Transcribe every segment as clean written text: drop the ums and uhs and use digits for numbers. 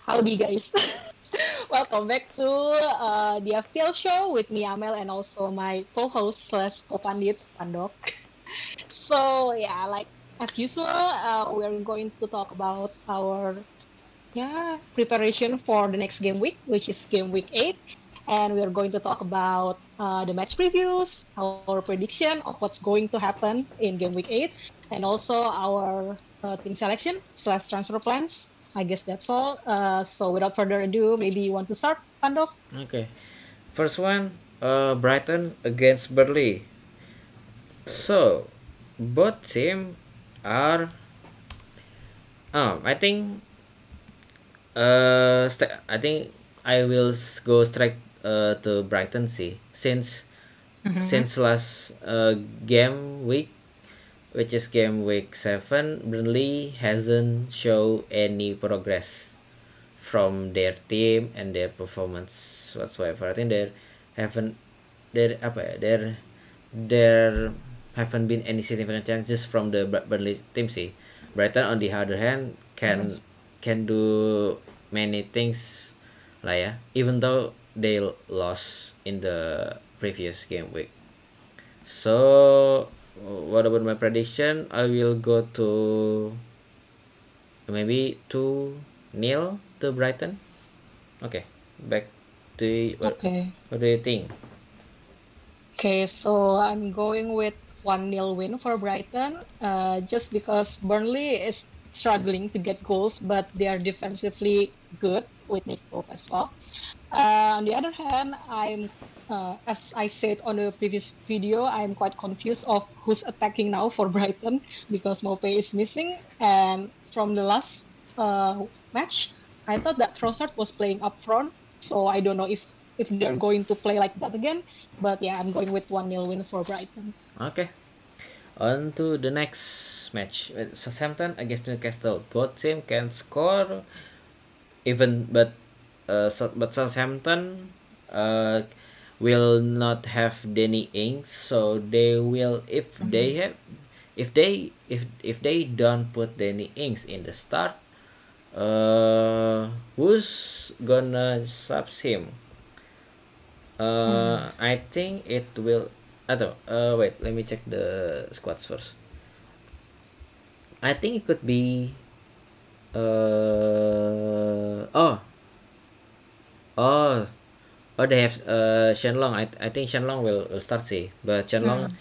Howdy, guys. Welcome back to the FPL show with me, Amel, and also my co-host slash co-pandit, Pandok. So, yeah, like as usual, we're going to talk about our preparation for the next game week, which is game week 8. And we're going to talk about the match previews, our prediction of what's going to happen in game week 8, and also our team selection slash transfer plans. I guess that's all. So without further ado, maybe you want to start, Pandov? Okay. First one, Brighton against Burnley. So, both team are. I think. I think I will go straight to Brighton sih. Mm-hmm. Since last game week, which is game week 7, Burnley hasn't show any progress from their team and their performance whatsoever. I think haven't there apa ya there haven't been any significant changes from the Burnley team sih. Brighton on the other hand can do many things lah ya, even though they lost in the previous game week. So what about my prediction? I will go to maybe 2-0 to Brighton. Okay, back to you. Okay. What do you think? Okay, so I'm going with 1-0 win for Brighton, just because Burnley is struggling to get goals, but they are defensively good with Nick Pope as well. On the other hand, as I said on the previous video, I'm quite confused of who's attacking now for Brighton because Maupay is missing. And from the last match, I thought that Trossard was playing up front, so I don't know if they're going to play like that again. But yeah, I'm going with 1-0 win for Brighton. Okay, on to the next match. Southampton against Newcastle. Both team can score, even but Southampton will not have Danny Ings, so they will if they don't put Danny Ings in the start, who's gonna sub him? I think it will. Wait, let me check the squads first. I think it could be. Oh, oh, oh! They have Shenlong. I think Shenlong will start sih, but Shenlong. Mm.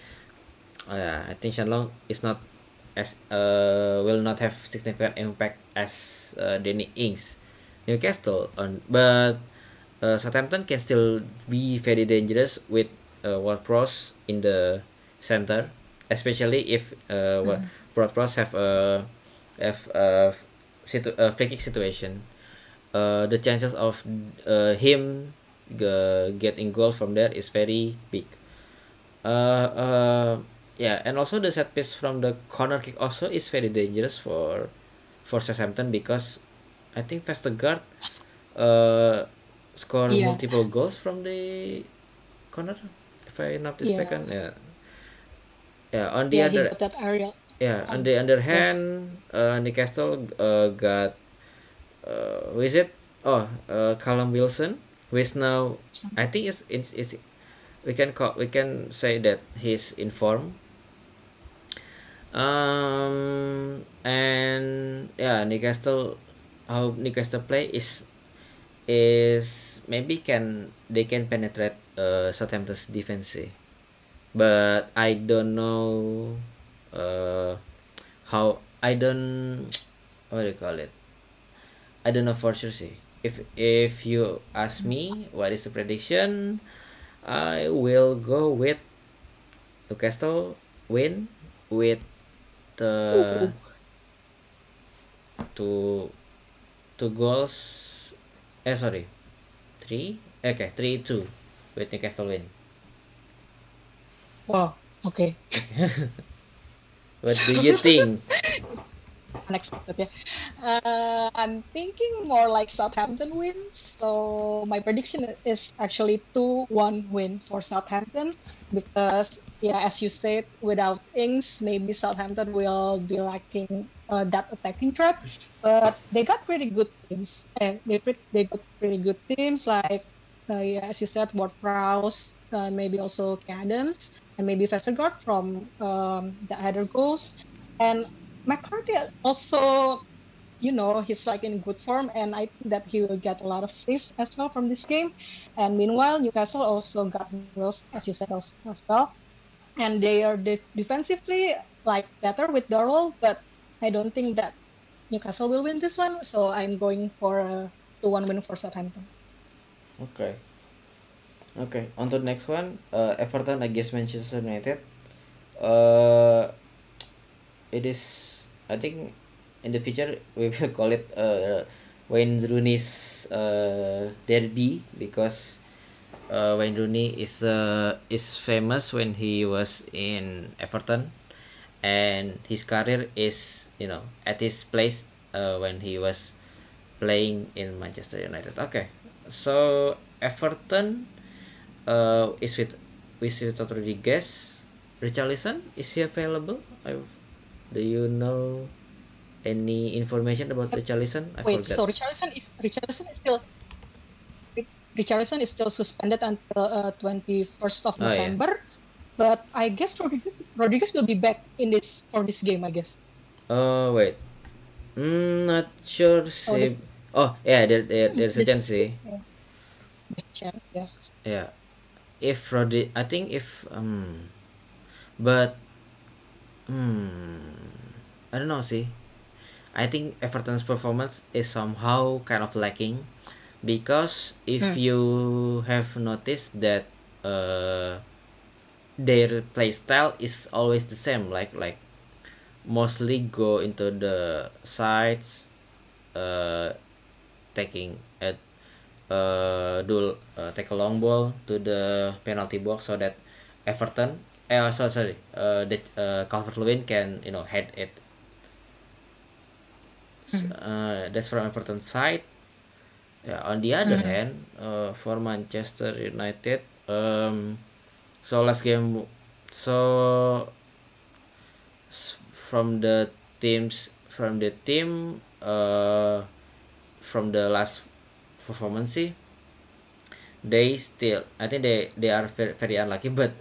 Yeah, I think Shenlong is not as will not have significant impact as Danny Ings. Newcastle on, but Southampton can still be very dangerous with Ward-Prowse in the center, especially if Ward-Prowse have a free kick situation. The chances of him getting goal from there is very big. Yeah, and also the set piece from the corner kick also is very dangerous for Southampton because I think Vestergaard uh, score Yeah, multiple goals from the corner, if I'm not yeah, mistaken. Yeah, yeah. yeah. He got that area. On the other Yes. hand, Newcastle got who is it? Oh, Callum Wilson, who is now, I think it's we can say that he's in form. And yeah, how Newcastle play is maybe they can penetrate Southampton's defense, but I don't know uh, how I don't what do you call it? I don't know for sure. See, if you ask me what is the prediction, I will go with Newcastle win with uh, Ooh. two two goals. Sorry, three. Okay, 3-2 with Newcastle win. Wow. Okay. What do you think? Unexpected, yeah. I'm thinking more like Southampton wins. So my prediction is actually 2-1 win for Southampton because, yeah, as you said, without Ings, maybe Southampton will be lacking that attacking threat. But they got pretty good teams. And they got pretty good teams like, yeah, as you said, Ward-Prowse, maybe also Kay Adams, and maybe Vestergaard from the other goals. And McCarthy also, he's like in good form, and I think that he will get a lot of saves as well from this game. And meanwhile, Newcastle also got Wills, as you said, as well. And they are defensively like better with Darrell, but I don't think that Newcastle will win this one. So I'm going for a 2-1 win for Southampton. Okay. Okay. On to the next one. Everton against Manchester United. Uh, it is. I think in the future we will call it Wayne Rooney's derby, because Wayne Rooney is famous when he was in Everton, and his career is at his place when he was playing in Manchester United. Okay, so Everton is with Rodriguez. Richarlison, is he available? Do you know any information about Richarlison? I Wait, forgot. so Richarlison is still suspended until 21st of Oh yeah. November. But I guess Rodriguez will be back for this game, I guess. Oh wait, not sure. Oh, See. Oh yeah, there's a chance. See. Yeah, there's a chance, yeah. Yeah. If I think if but I don't know. See, I think Everton's performance is somehow kind of lacking, because if you have noticed that their play style is always the same, like mostly go into the sides, taking a take a long ball to the penalty box, so that Everton that Calvert-Lewin can head it. That's from Everton side. Yeah, on the other hand, for Manchester United, so last game, so from the team, from the last performance, they still, I think they are very, very unlucky, but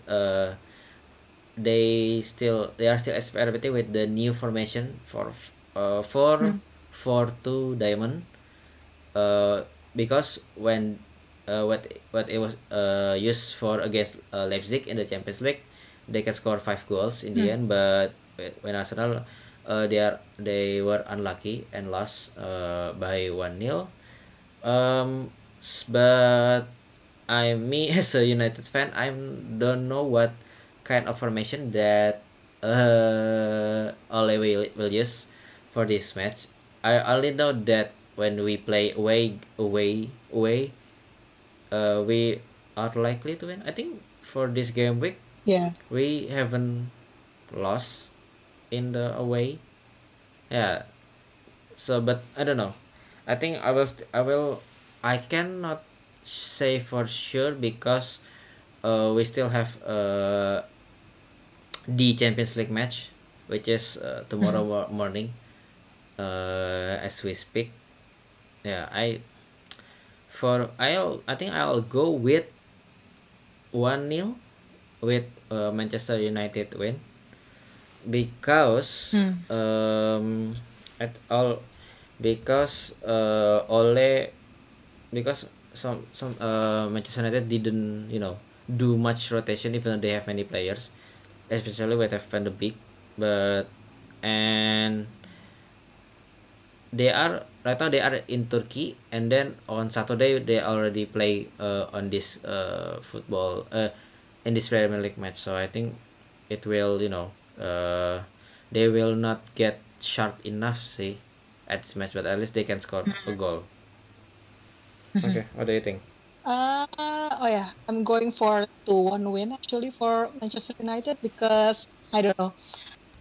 they are still experimenting with the new formation for 4-4-2 diamond, because when what it was used for against Leipzig in the Champions League, they can score 5 goals in the end, but when Arsenal, they were unlucky and lost by 1-0. But me as a United fan, I don't know what kind of formation that Ole will use for this match. I only know that when we play away, we are likely to win. I think for this game week, we haven't lost in the away. Yeah. So, but I don't know. I think I cannot say for sure, because we still have the Champions League match, which is tomorrow morning, as we speak. Yeah, I think I'll go with 1-0 with Manchester United win, because at all because Ole because some Manchester United didn't do much rotation, even though they have many players, especially with Van de Beek, but and right now they are in Turkey, and then on Saturday they already play on this football in this Premier League match. So I think it will they will not get sharp enough, see, at this match, but at least they can score a goal. Okay, what do you think? Oh yeah, I'm going for 2-1 win actually for Manchester United, because I don't know.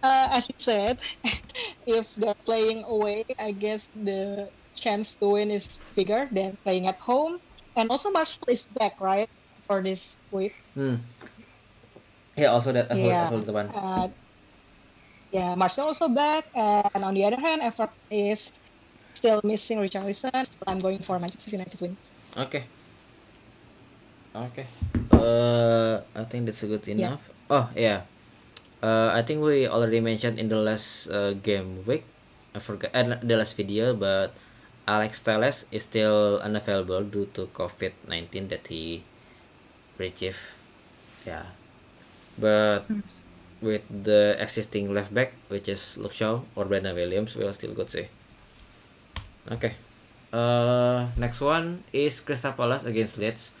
As you said, if they're playing away, I guess the chance to win is bigger than playing at home. And also Martial is back, right, for this week. Yeah, also that Yeah. also the one. yeah, Martial also back, and on the other hand, Everton is still missing Richarlison. So I'm going for Manchester United win. Okay. Okay. I think that's good Yeah. enough. Oh yeah. I think we already mentioned in the last game week. I forgot the last video, but Alex Telles is still unavailable due to COVID-19 that he received. Yeah, but Mm. with the existing left back, which is Luke Shaw or Brandon Williams, we'll still good sih. Okay. Next one is Crystal Palace against Leeds.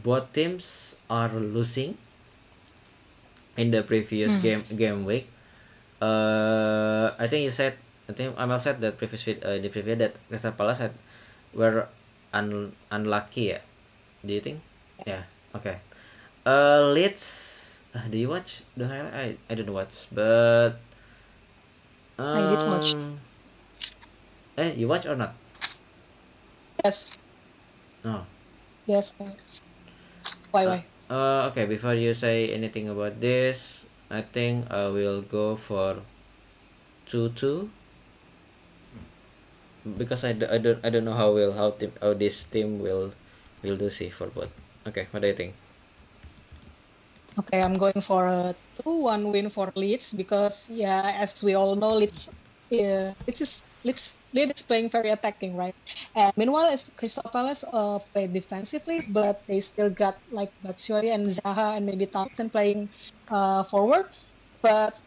Both teams are losing in the previous Mm. game week. I think you said, I think Amal said that in the preview that Crystal Palace were unlucky. Yeah. Do you think? Yeah. Okay. Leeds. Do you watch the highlight? I don't watch, but I did watch. um, you watch or not? Yes. No. Yes. Why? Uh, Why? okay. Before you say anything about this, I think I will go for 2-2 because I don't know how this team will do see for both. Okay, what do you think? Okay, I'm going for a 2-1 win for Leeds because, yeah, as we all know, Leeds is playing very attacking, right? And meanwhile, as Crystal Palace play defensively, but they still got like Batshuayi and Zaha and maybe Thompson playing forward. But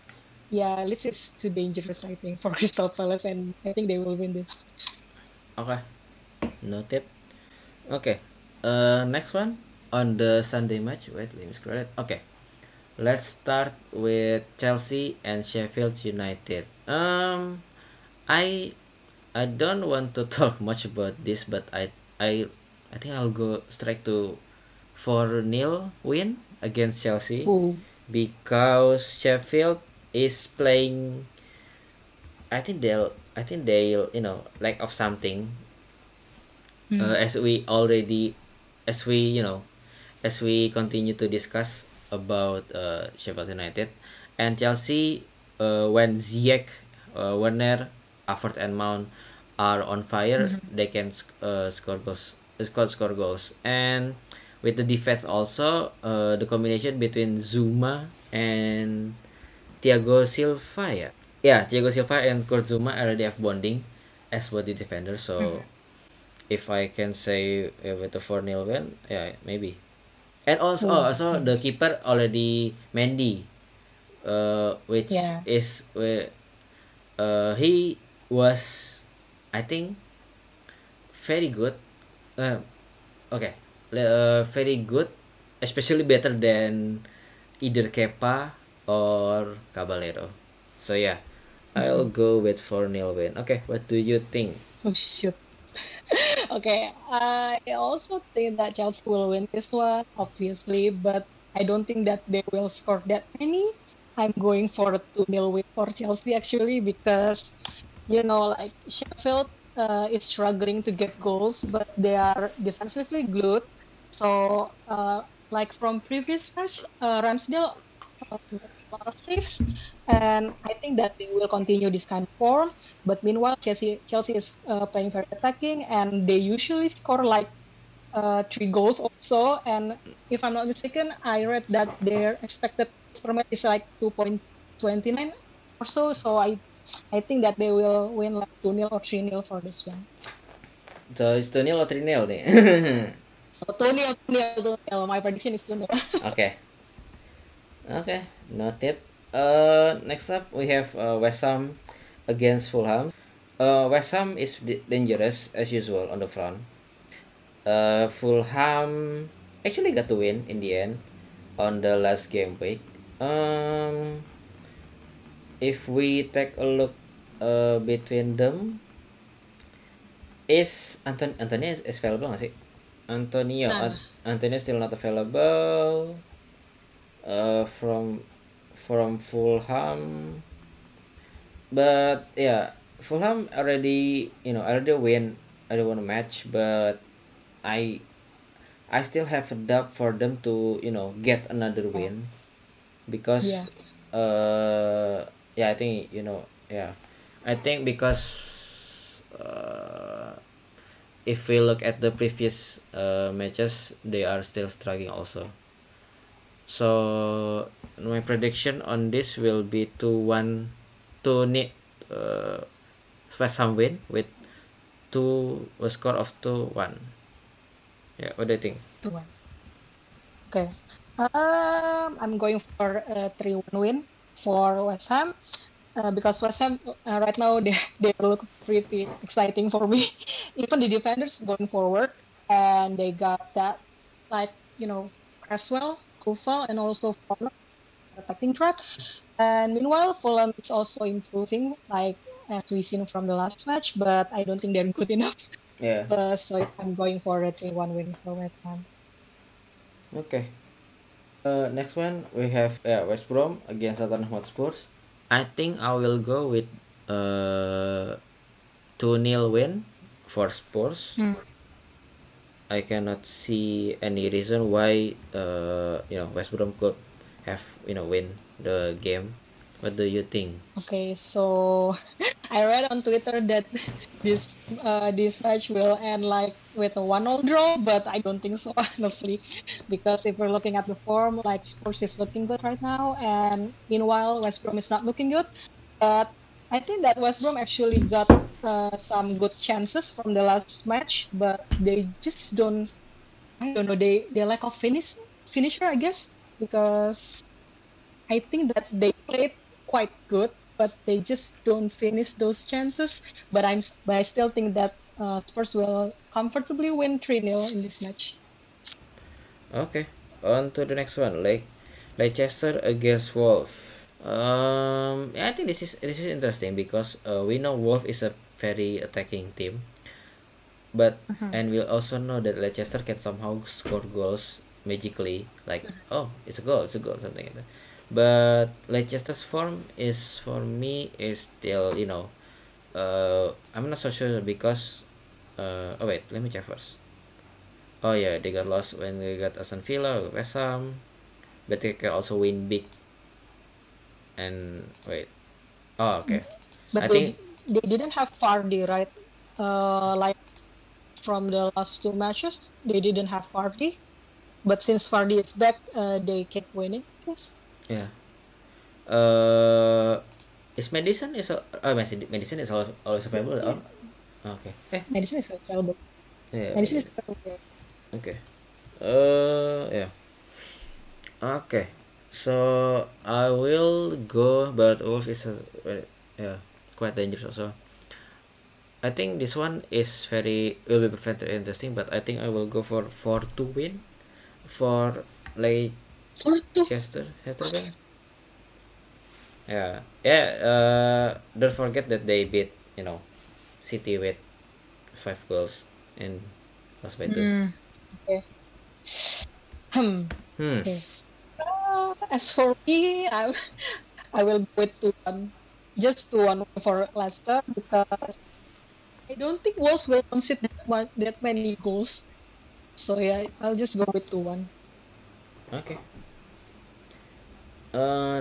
yeah, Leeds is too dangerous, I think, for Crystal Palace, and I think they will win this. Okay, noted. Okay, next one on the Sunday match. Wait, let me scroll it. Okay, let's start with Chelsea and Sheffield United. I don't want to talk much about this, but I think I'll go straight to 4-0 win against Chelsea Ooh. because Sheffield is playing. I think they'll lack of something. Mm. As we already, as we as we continue to discuss about Sheffield United and Chelsea, when Ziyech, Werner, Havertz and Mount are on fire, Mhm. they can score goals. And with the defense also, the combination between Zuma and Thiago Silva, Thiago Silva and Kurt Zuma already have bonding as body defender. So Mhm. if I can say with the 4-0 win, yeah, maybe. And also, Ooh. also the keeper already Mendy, which Yeah. is he was, I think, very good. Uh, okay, very good, especially better than either Kepa or Caballero. So yeah, I'll Mhm. go with 4-0 win. Okay, what do you think? Oh shoot. Okay, I also think that Chelsea will win this one, obviously, but I don't think that they will score that many. I'm going for a 2-0 win for Chelsea actually because, like Sheffield is struggling to get goals, but they are defensively good. So, like from previous match, Ramsdale made a lot of saves, and I think that they will continue this kind of form. But meanwhile, Chelsea is playing very attacking, and they usually score like 3 goals also. And if I'm not mistaken, I read that their expected per match is like 2.29 or so. So I think that they will win like 2-0 or 3-0 for this one. So it's 2-0 or 3-0 nih? So 2-0, 2-0, 2-0. My prediction is 2-0. Okay. Okay, noted. Next up we have West Ham against Fulham. West Ham is dangerous as usual on the front. Fulham actually got to win in the end on the last game week. Um, if we take a look between them, is Anthony is available nggak sih? Nah, Antonio still not available. From Fulham, but yeah, Fulham already already win. I don't want a match, but I I still have a doubt for them to get another win because yeah. Yeah, I think yeah, I think because uh, if we look at the previous matches, they are still struggling also. So my prediction on this will be 2-1 to need West Ham win with a score of 2-1. Yeah, what do you think? 2-1. Okay. I'm going for a 3-1 win for West Ham. Because West Ham right now they look pretty exciting for me. Even the defenders going forward, and they got that like Cresswell, Kufal, and also Fowler attacking threat. And meanwhile, Fulham is also improving, like as we seen from the last match, but I don't think they're good enough. Yeah. So I'm going for a 3-1 win for West Ham. Okay. Next one we have West Brom against Tottenham Hotspurs. I think I will go with 2-0 win for Spurs. I cannot see any reason why West Brom could have win the game. What do you think? Okay, so I read on Twitter that this this match will end like with a 1-0 draw, but I don't think so honestly, because if we're looking at the form, like Spurs is looking good right now, and meanwhile West Brom is not looking good. But I think that West Brom actually got some good chances from the last match, but they just don't. I don't know. They lack of finisher, I guess, because I think that they played quite good, but they just don't finish those chances. But I still think that Spurs will comfortably win 3-0 in this match. Okay, on to the next one. Leicester against Wolf. Yeah, I think this is interesting because we know Wolf is a very attacking team, but and we also know that Leicester can somehow score goals magically, like oh it's a goal, something like that. But Leicester's form is for me is still I'm not so sure because oh wait, let me check first. Oh yeah, they got lost when they got Aston Villa, West Ham, but they can also win big. And wait, oh okay, But I think they didn't have Vardy, right? Like from the last two matches, they didn't have Vardy. But since Vardy is back, they keep winning. Yes. yeah. Is Madison is Madison is always available or okay? Madison is available. Yeah, Madison is available. okay. Yeah. Okay. So I will go, but Wolves is yeah, quite dangerous also. I think this one is will be very interesting, but I think I will go for 4-2 win for 4-2. Leicester. Yeah, yeah. Don't forget that they beat City with 5 goals and lost by 2. Okay. Hmm. Okay. As for me, I will go with 2-1. Just 2-1 for Leicester because I don't think Wolves will concede that many goals. So yeah, I'll just go with 2-1. Okay.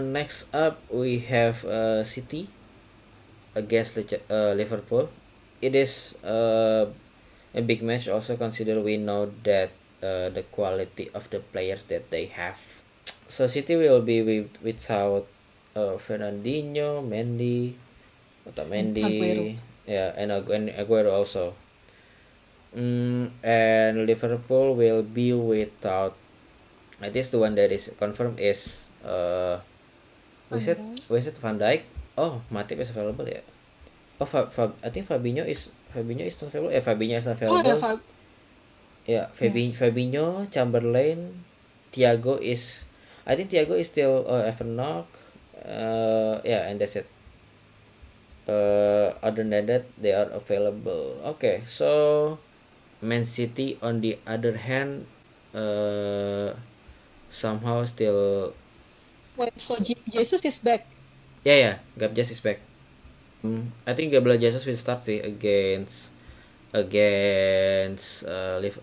Next up we have City against Liverpool. It is a big match. Also consider we know that the quality of the players that they have. So City will be without Fernandinho, Mendy, Aguero. Otamendi, yeah, and Aguero also. And Liverpool will be without. I think the one that is confirmed is who is it Van Dijk. Oh, Matip is available ya. Oh, I think Fabinho is not available. Fabinho is not available. Oh, Yeah, Fabinho, Chamberlain, Thiago is. I think Thiago is still Evan Knock. Yeah, and that's it. Other than that, they are available. Okay, so Man City on the other hand, somehow still. Wait, so Jesus is back. Yeah, Gabriel Jesus is back. I think Gabriel Jesus will start sih against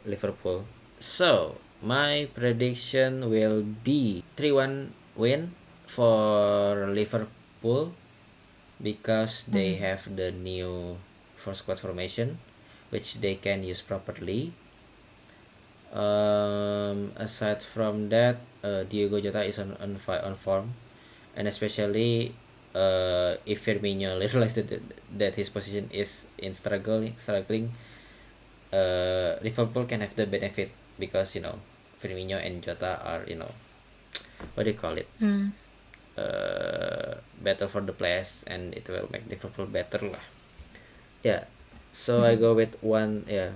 Liverpool. So my prediction will be 3-1 win for Liverpool because they Mm. have the new four squad formation, which they can use properly. Aside from that, Diogo Jota is on form, and especially if Firmino realized that his position is in struggling, Liverpool can have the benefit because Firmino and Jota are what do you call it, Mm. better for the players, and it will make Liverpool better lah. Yeah, so I Mm. go with one. Yeah,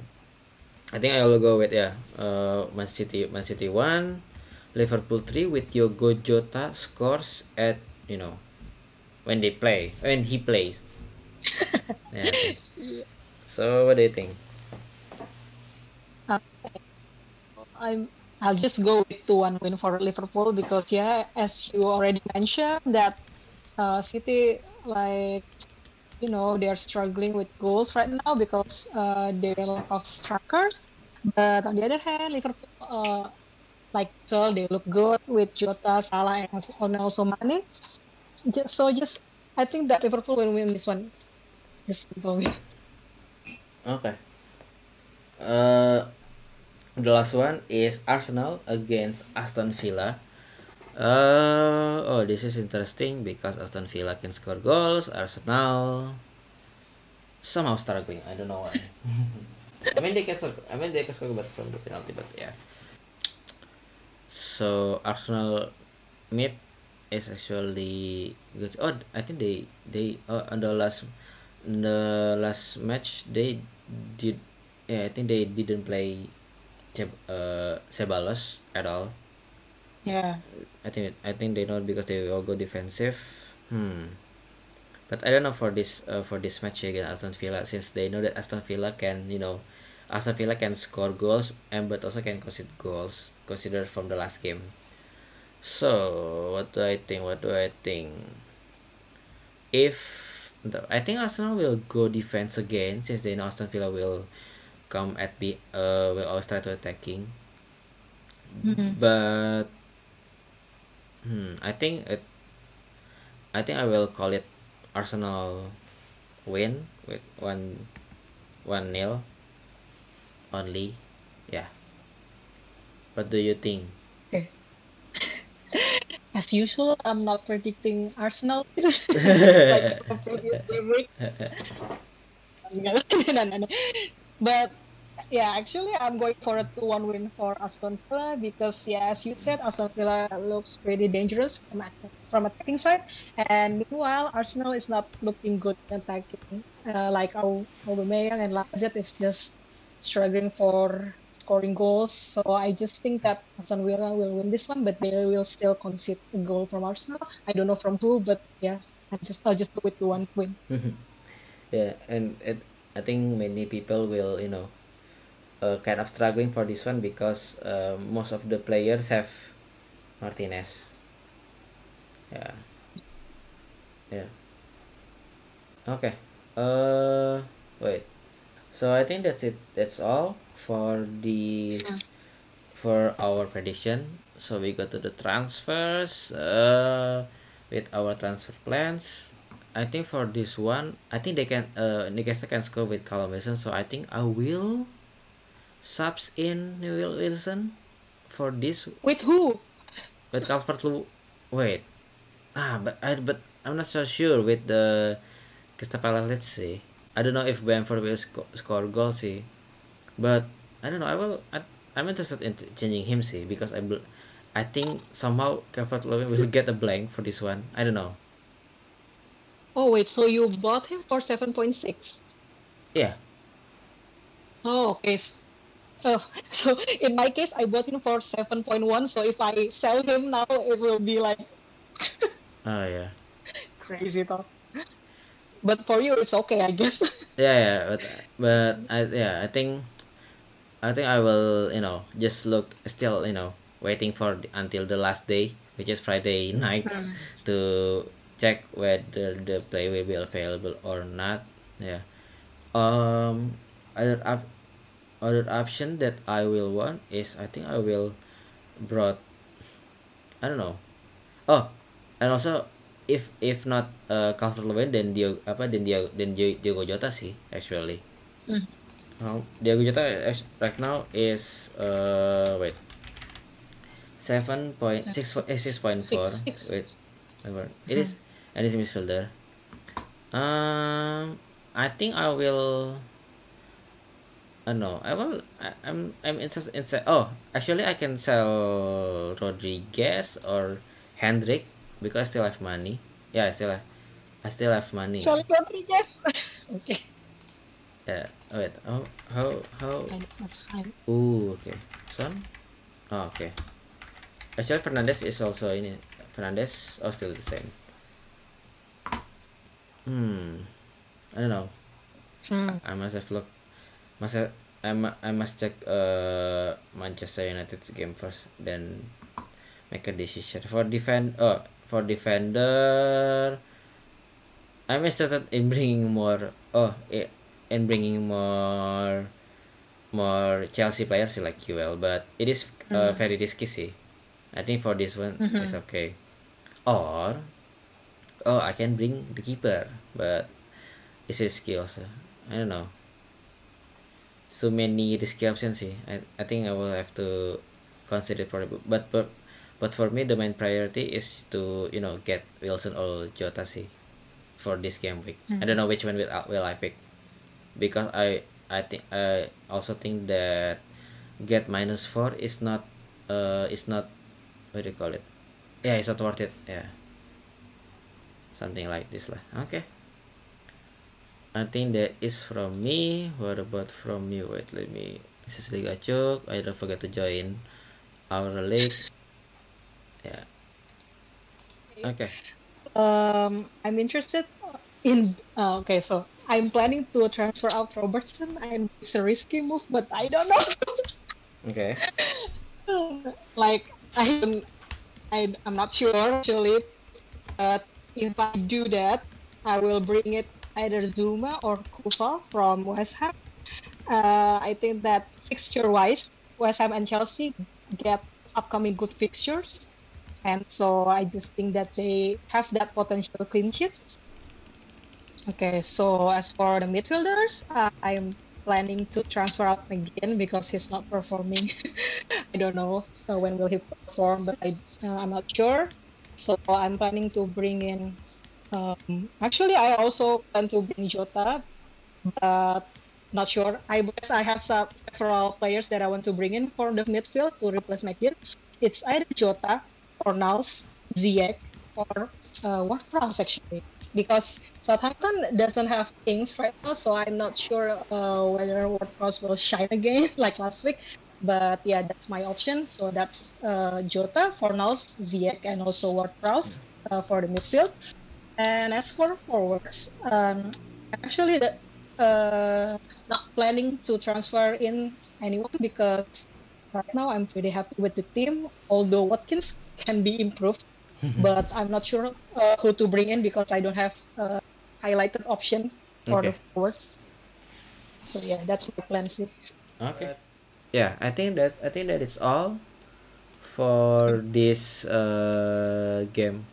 I think I will go with Man City 1, Liverpool 3 with Diogo Jota scores at when he plays. Yeah, okay. Yeah. So what do you think? Uh, I'm I'll just go with 2-1 win for Liverpool because yeah, as you already mentioned that City, like, they are struggling with goals right now because they lack of strikers. But on the other hand, Liverpool, so they look good with Jota, Salah, and also Mane. Just I think that Liverpool will win this one. Just simple. Okay. Uh, the last one is Arsenal against Aston Villa. This is interesting because Aston Villa can score goals. Arsenal somehow struggling. I don't know why. they can score, but from the penalty. But yeah. So Arsenal mid is actually good. Oh, I think they on the last match they did. Yeah, I think they didn't play Ceballos at all. Yeah. I think they know because they all go defensive. But I don't know for this match against Aston Villa, since they know that Aston Villa can score goals and but also can concede goals considered from the last game. So what do I think? I think Arsenal will go defense again, since they know Aston Villa will come at will always try to attacking. Mhm. But I think I will call it Arsenal win with one nil only. Yeah. What do you think? Okay. As usual, I'm not predicting Arsenal like from previous game week. No, no, no. But yeah, actually, I'm going for a 2-1 win for Aston Villa because, yeah, as you said, Aston Villa looks pretty dangerous from attacking side, and meanwhile, Arsenal is not looking good in attacking. Like Aubameyang and Lacazette is just struggling for scoring goals. So I just think that Aston Villa will win this one, but they will still concede a goal from Arsenal. I don't know from who, but yeah, I'll just go with 2-1 win. Yeah, and I think many people will kind of struggling for this one because most of the players have Martinez. Yeah, yeah. Okay. Wait. So I think that's it. That's all for Yeah. our prediction. So we go to the transfers. With our transfer plans. I think for this one, I think Newcastle can score with Callum Wilson. So I think I will subs in Will Wilson for this. With who? But Calvert Lewin, wait. But I'm not so sure with the Crystal Palace. Let's see. I don't know if Bamford will score goals, see. But I don't know. I'm interested in changing him, see, because I think somehow Calvert Lewin will get a blank for this one. I don't know. Oh, wait, so you bought him for 7.6? Yeah. Oh, okay. Oh, so in my case, I bought him for 7.1. So if I sell him now, it will be like Oh yeah. crazy talk. But for you, it's okay, I guess. Yeah. But I think I will just look still waiting for until the last day, which is Friday night, Hmm. to check whether the play will be available or not. Yeah. Um. Other other option that I will want is, I think I will brought, I don't know. Oh, And also if not Calvert-Lewin, then Diogo Jota sih actually. Diogo Jota right now is wait 6.4. Wait, it is, and it's midfielder. I think I will. No, I will. I'm interested in. Oh, actually, I can sell Rodriguez or Hendrik because I still have money. Yeah, I still have money. Charlie Rodriguez. Okay. Yeah. Wait. Oh, how? That's fine. Ooh, okay. Son. Oh, okay. Actually, Fernandez is also in it. Fernandez, oh, still the same. I don't know. I must have looked. I must check Manchester United's game first, then make a decision. For defender, I'm interested in bringing more. In bringing more Chelsea players like QL, but it is very risky sih. I think for this one it's okay. Or I can bring the keeper, but it's risky also. I don't know. So many risky options sih. I think I will have to consider for it. But for me the main priority is to get Wilson or Jota sih for this game week. I don't know which one will I pick, because I also think that get -4 is not what do you call it? Yeah, it's not worth it. Yeah, something like this lah. Okay, I think that is from me. What about from you? Wait, this is Liga Cuk. I don't forget to join our league. Yeah. Okay. I'm interested in. Okay, so I'm planning to transfer out Robertson, and it's a risky move, but I don't know. Okay. Like I'm not sure actually, but if I do that, I will bring it either Zuma or Kufa from West Ham. I think that fixture-wise, West Ham and Chelsea get upcoming good fixtures, and so I just think that they have that potential clean sheet. Okay, so as for the midfielders, I'm planning to transfer out again because he's not performing. I don't know when will he perform, but I'm not sure. So I'm planning to bring in. Actually, I also plan to bring Jota, but not sure. I guess I have several players that I want to bring in for the midfield to replace McGinn. It's either Jota, Fornals, Ziyech, or Ward-Prowse actually, because Southampton doesn't have Kings right now, so I'm not sure whether Ward-Prowse will shine again like last week. But yeah, that's my option. So that's Jota, Fornals, Ziyech, and also Ward-Prowse for the midfield. And as for forwards, actually not planning to transfer in anyone because right now I'm pretty happy with the team. Although Watkins can be improved, but I'm not sure who to bring in because I don't have a highlighted option for the forwards. So yeah, that's my plan. Okay. Yeah, I think that is all for this game,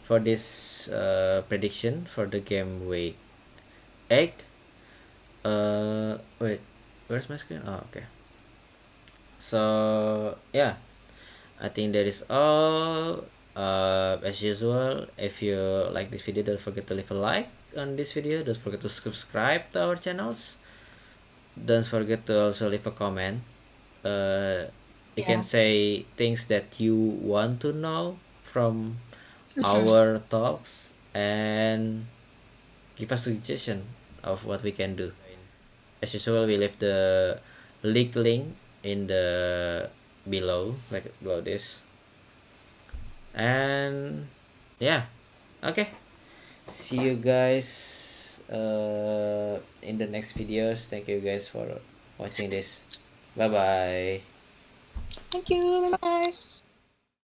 for this prediction for the game week 8. Wait, where's my screen? Oh, okay. So yeah, I think that is all. As usual, if you like this video, don't forget to leave a like on this video. Don't forget to subscribe to our channels. Don't forget to also leave a comment. You can say things that you want to know from our talks and give us suggestion of what we can do. As usual, we leave the league link in the below this. And yeah, okay, see you guys in the next videos. Thank you guys for watching this. Bye bye. Thank you. Bye bye.